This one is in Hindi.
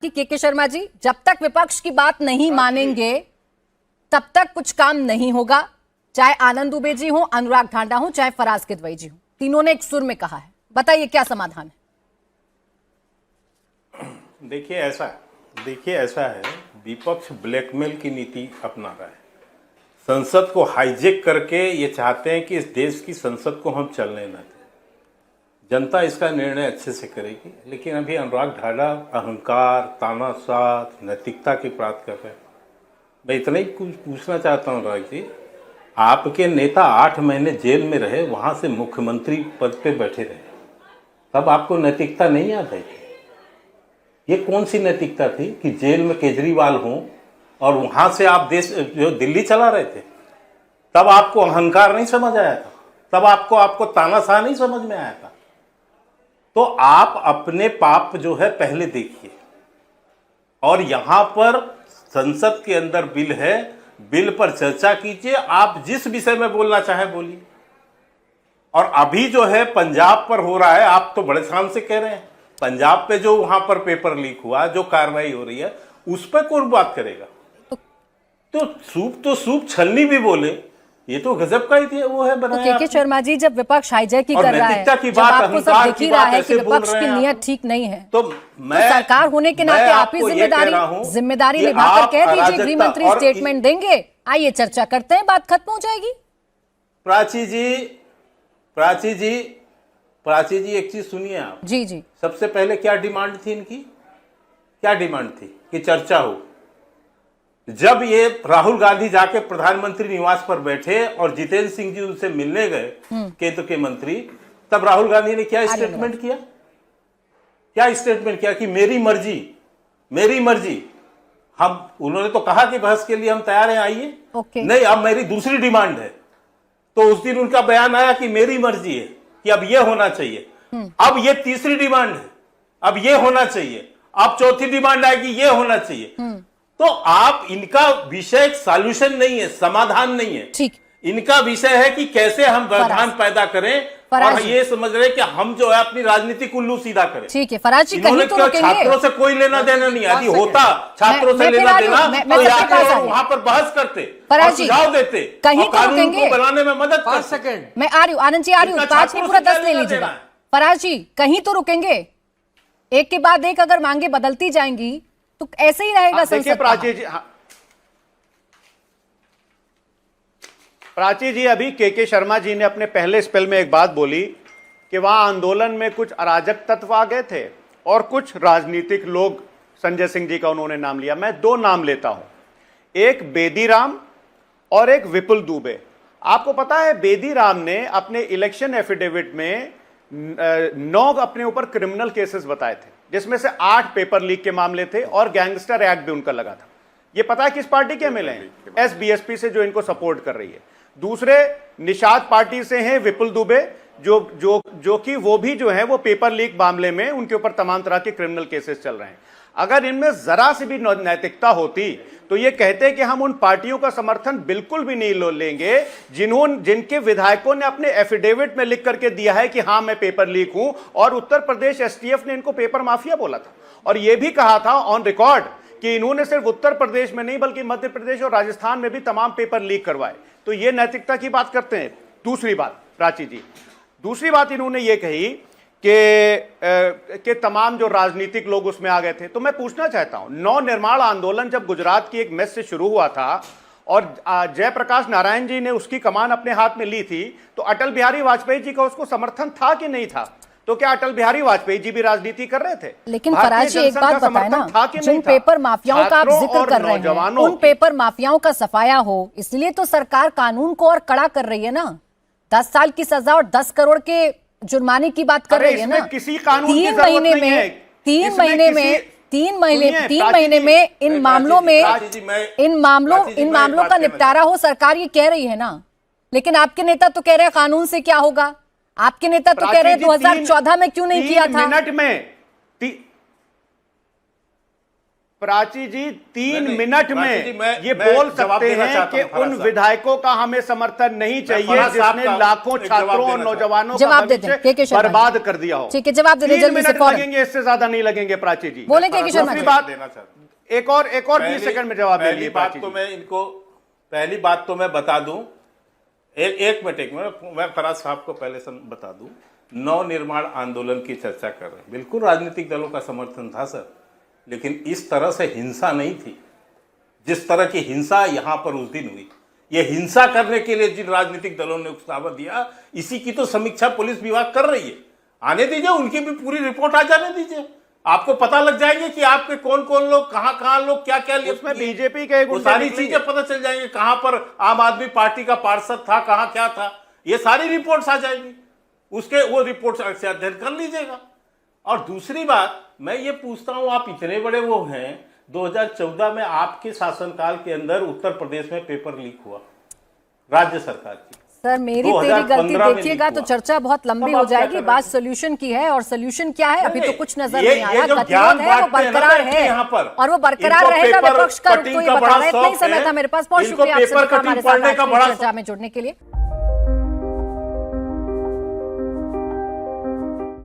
कि के शर्मा जी, जब तक विपक्ष की बात नहीं मानेंगे तब तक कुछ काम नहीं होगा। चाहे आनंद दुबे जी हो, अनुराग ठांडा हो, चाहे फराज किदवई जी हो, तीनों ने एक सुर में कहा है। बताइए क्या समाधान है? देखिए ऐसा है, विपक्ष ब्लैकमेल की नीति अपना रहा है। संसद को हाईजेक करके ये चाहते हैं कि इस देश की संसद को हम चलने न दें। जनता इसका निर्णय अच्छे से करेगी, लेकिन अभी अनुराग ठाडा अहंकार, तानाशाह, नैतिकता की बात कर रहे हैं। मैं इतना ही कुछ पूछना चाहता हूँ अनुराग जी, आपके नेता 8 महीने जेल में रहे, वहाँ से मुख्यमंत्री पद पे बैठे रहे, तब आपको नैतिकता नहीं याद है? ये कौन सी नैतिकता थी कि जेल में केजरीवाल हों और वहाँ से आप देश जो दिल्ली चला रहे थे? तब आपको अहंकार नहीं समझ आया था? तब आपको तानाशाह नहीं समझ में आया था? तो आप अपने पाप जो है पहले देखिए। और यहां पर संसद के अंदर बिल है, बिल पर चर्चा कीजिए, आप जिस विषय में बोलना चाहें बोलिए। और अभी जो है पंजाब पर हो रहा है, आप तो बड़े शान से कह रहे हैं पंजाब पे जो वहां पर पेपर लीक हुआ, जो कार्रवाई हो रही है, उस पर कौन बात करेगा? तो सूप छलनी भी बोले, ये तो गजब का ही वो है बनाया। के शर्मा जी, जब विपक्ष हाईजैक ही कर रहा है, जब आपको सब दिख ही रहा है कि विपक्ष की नीयत ठीक नहीं है, तो सरकार होने के नाते आप ही जिम्मेदारी निभाकर कह दीजिए गृह मंत्री स्टेटमेंट देंगे, आइए चर्चा करते हैं, बात खत्म हो जाएगी। प्राची जी एक चीज सुनिए आप। जी। सबसे पहले क्या डिमांड थी इनकी? क्या डिमांड थी? कि चर्चा हो। जब ये राहुल गांधी जाके प्रधानमंत्री निवास पर बैठे और जितेंद्र सिंह जी उनसे मिलने गए, केंद्र के मंत्री, तब राहुल गांधी ने क्या स्टेटमेंट किया? कि मेरी मर्जी। उन्होंने तो कहा कि बहस के लिए हम तैयार हैं, आइए। नहीं, अब मेरी दूसरी डिमांड है। तो उस दिन उनका बयान आया कि मेरी मर्जी है, कि अब ये होना चाहिए। अब ये तीसरी डिमांड है, अब ये होना चाहिए। अब चौथी डिमांड आएगी, ये होना चाहिए। तो आप, इनका विषय सॉल्यूशन नहीं है, समाधान नहीं है। ठीक, इनका विषय है कि कैसे हम व्यवधान पैदा करें और ये समझ रहे कि हम जो है अपनी राजनीतिक उल्लू सीधा करें। ठीक है फराज जी, कहीं तो रुकेंगे। छात्रों से कोई लेना देना नहीं, यदि होता छात्रों से लेना देना तो वहां पर बहस करते, सुझाव देते, कहीं तो रुकेंगे, बनाने में मदद कर सके। मैं आ रही हूँ, आनंद जी आ रही हूँ, 5 नहीं पूरा 10 ले लीजिएगा। फराज जी, कहीं तो रुकेंगे? एक के बाद एक अगर मांगे बदलती जाएंगी तो ऐसे ही रहेगा संसद। प्राची जी, अभी के शर्मा जी ने अपने पहले स्पेल में एक बात बोली कि वहां आंदोलन में कुछ अराजक तत्व आ गए थे और कुछ राजनीतिक लोग, संजय सिंह जी का उन्होंने नाम लिया। मैं 2 नाम लेता हूं, एक बेदीराम और एक विपुल दुबे। आपको पता है बेदीराम ने अपने इलेक्शन एफिडेविट में 9 अपने ऊपर क्रिमिनल केसेस बताए थे, जिसमें से 8 पेपर लीक के मामले थे और गैंगस्टर एक्ट भी उनका लगा था। ये पता है किस पार्टी के एमएलए हैं? एसबीएसपी से, जो इनको सपोर्ट कर रही है। दूसरे निषाद पार्टी से हैं विपुल दुबे, जो कि वो भी जो है वो पेपर लीक मामले में उनके ऊपर तमाम तरह के क्रिमिनल केसेस चल रहे हैं। अगर इनमें जरा सी भी नैतिकता होती तो ये कहते कि हम उन पार्टियों का समर्थन बिल्कुल भी नहीं लेंगे जिनके विधायकों ने अपने एफिडेविट में लिख करके दिया है कि हां मैं पेपर लीक हूं, और उत्तर प्रदेश एसटीएफ ने इनको पेपर माफिया बोला था और यह भी कहा था ऑन रिकॉर्ड कि इन्होंने सिर्फ उत्तर प्रदेश में नहीं बल्कि मध्य प्रदेश और राजस्थान में भी तमाम पेपर लीक करवाए। तो ये नैतिकता की बात करते हैं। दूसरी बात प्राची जी, दूसरी बात इन्होंने ये कही कि तमाम जो राजनीतिक लोग उसमें आ गए थे। तो मैं पूछना चाहता हूं, नवनिर्माण आंदोलन जब गुजरात की एक मेस से शुरू हुआ था और जयप्रकाश नारायण जी ने उसकी कमान अपने हाथ में ली थी, तो अटल बिहारी वाजपेयी जी का उसको समर्थन था कि नहीं था? तो क्या अटल बिहारी वाजपेयी जी भी राजनीति कर रहे थे? लेकिन फराज जी, एक बात बताएं ना, जिन पेपर माफियाओं का आप जिक्र कर रहे हैं, उन पेपर माफियाओं का सफाया हो, इसलिए तो सरकार कानून को और कड़ा कर रही है ना। 10 साल की सजा और 10 करोड़ के जुर्माने की बात कर रही है ना। किसी कानून की जरूरत नहीं है। 3 महीने में इन मामलों का निपटारा हो, सरकार ये कह रही है ना। लेकिन आपके नेता तो कह रहे हैं कानून से क्या होगा? आपके नेता तो कह रहे हैं 2014 में क्यों नहीं किया था? प्राची जी 3 मिनट प्राची जी, में ये मैं बोल जवाब सकते देना हैं चाहता कि हूं, उन फराज विधायकों का हमें समर्थन नहीं चाहिए फराज साहब जिसने का लाखों एक जवाब छात्रों और देना नौजवानों का जवाब दे दें, भविष्य के शर्मा जी। बर्बाद कर दिया हो। ठीक है, जवाब दे दें 3 जल्दी से, मिनट फौरन। लगेंगे, इससे ज्यादा नहीं लगेंगे प्राची जी। बोले के शर्मा दूसरी जी। बात, देना चाहता हूं। एक और 20 सेकंड में जवाब दे पहली लिए बात प्राची तो जी। मैं इनको पहली बात तो मैं बता दूं, एक मिनट मैं फराज साहब को पहले बता दूं, नवनिर्माण आंदोलन की चर्चा कर रहे हैं, बिल्कुल राजनीतिक दलों का समर्थन था सर, लेकिन इस तरह से हिंसा नहीं थी जिस तरह की हिंसा यहां पर उस दिन हुई। यह हिंसा करने के लिए जिन राजनीतिक दलों ने उकसावा दिया, इसी की तो समीक्षा पुलिस विभाग कर रही है। आने दीजिए, उनकी भी पूरी रिपोर्ट आ जाने दीजिए, आपको पता लग जाएंगे कि आपके कौन कौन लोग कहां लोग क्या क्या उसमें बीजेपी के वो सारी चीजें पता चल जाएंगे, कहां पर आम आदमी पार्टी का पार्षद था, कहां क्या था, ये सारी रिपोर्ट्स आ जाएंगी, उसके वो रिपोर्ट से अध्ययन कर लीजिएगा। और दूसरी बात मैं ये पूछता हूं, आप इतने बड़े वो हैं, 2014 में आपके शासनकाल के अंदर उत्तर प्रदेश में पेपर लीक हुआ राज्य सरकार की। सर मेरी तेरी गलती देखिएगा तो चर्चा बहुत लंबी हो जाएगी। बात सोल्यूशन की है, और सोल्यूशन क्या है अभी तो कुछ नजर नहीं आ रहा। गतिरोध है वो बरकरार है और वो बरकरार रहेगा। विपक्ष का रुख तो ये बता रहा है। इतना ही समय था मेरे पास। बहुत शुक्रिया आप सभी का हमारे साथ आज की चर्चा में जुड़ने के लिए।